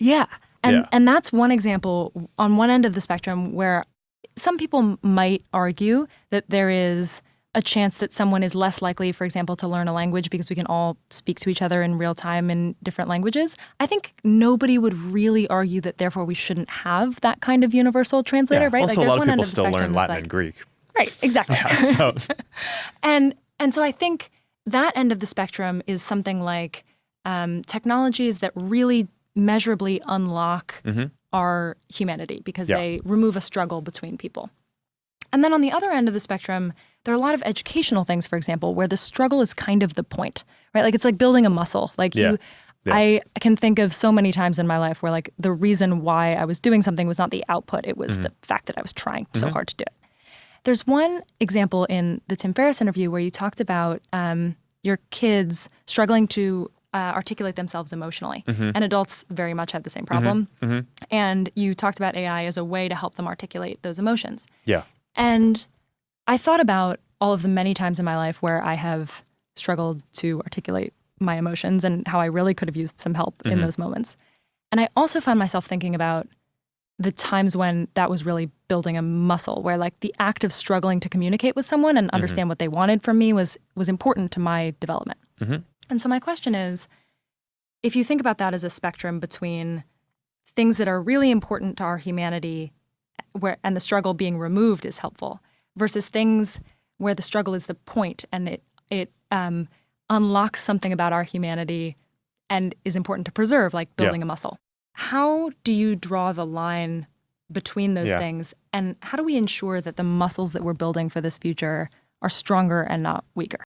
Yeah. And that's one example on one end of the spectrum where some people might argue that there is a chance that someone is less likely, for example, to learn a language because we can all speak to each other in real time in different languages. I think nobody would really argue that therefore we shouldn't have that kind of universal translator, right? Also, like, a lot there's of one end people of the still spectrum learn that's Latin and Greek. Right, exactly. So. And so I think that end of the spectrum is something like technologies that really measurably unlock our humanity because they remove a struggle between people. And then on the other end of the spectrum, there are a lot of educational things, for example, where the struggle is kind of the point, right? Like it's like building a muscle. Like I can think of so many times in my life where like the reason why I was doing something was not the output. It was the fact that I was trying so hard to do it. There's one example in the Tim Ferriss interview where you talked about your kids struggling to articulate themselves emotionally. And adults very much have the same problem. And you talked about AI as a way to help them articulate those emotions. Yeah. And I thought about all of the many times in my life where I have struggled to articulate my emotions and how I really could have used some help in those moments. And I also found myself thinking about the times when that was really building a muscle, where like the act of struggling to communicate with someone and understand what they wanted from me was important to my development. And so my question is, if you think about that as a spectrum between things that are really important to our humanity and the struggle being removed is helpful, versus things where the struggle is the point and it unlocks something about our humanity and is important to preserve, like building a muscle. How do you draw the line between those things, and how do we ensure that the muscles that we're building for this future are stronger and not weaker?